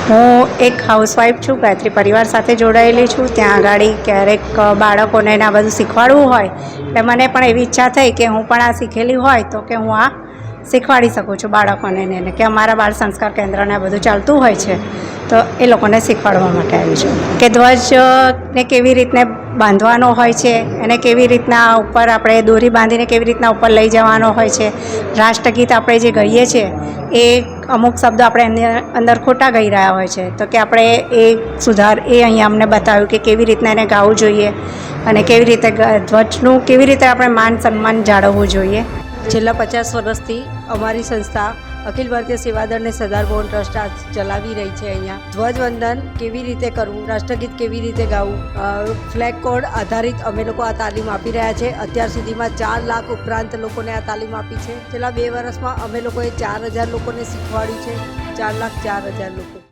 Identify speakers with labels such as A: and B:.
A: હું એક હાઉસવાઈફ છું, ગાયત્રી પરિવાર સાથે જોડાયેલી છું. ત્યાં આગળ ક્યારેક બાળકોને આ બધું શીખવાડવું હોય એટલે મને પણ એવી ઈચ્છા થઈ કે હું પણ આ શીખેલી હોય તો કે હું આ શીખવાડી શકું છું બાળકોને ને કે અમારા બાળ સંસ્કાર કેન્દ્રને આ બધું ચાલતું હોય છે તો એ લોકોને શીખવાડવા માટે આવી છું કે ધ્વજને કેવી રીતને બાંધવાનો હોય છે, એને કેવી રીતના ઉપર આપણે દોરી બાંધીને કેવી રીતના ઉપર લઈ જવાનો હોય છે. રાષ્ટ્રગીત આપણે જે ગાઈએ છીએ એ અમુક શબ્દો આપણે એની અંદર ખોટા ગાઈ રહ્યા હોય છે તો કે આપણે એ અહીંયા અમને બતાવ્યું કે કેવી રીતના એને ગાવું જોઈએ અને કેવી રીતે ધ્વજનું કેવી રીતે આપણે માન સન્માન જાળવવું જોઈએ.
B: છેલ્લા 50 વર્ષથી અમારી સંસ્થા અખિલ ભારતીય સેવાદળ ને સરદાર ભવન ટ્રસ્ટ આ ચલાવી રહી છે. અહીંયા ધ્વજવંદન કેવી રીતે કરવું, રાષ્ટ્રગીત કેવી રીતે ગાવું, ફ્લેગ કોડ આધારિત અમે લોકો આ તાલીમ આપી રહ્યા છે. અત્યાર સુધીમાં 4 લાખ ઉપરાંત લોકોને આ તાલીમ આપી છે. છેલ્લા 2 વર્ષમાં અમે લોકોએ 4000 લોકોને શીખવાડ્યું છે. 4,04,000 લોકો.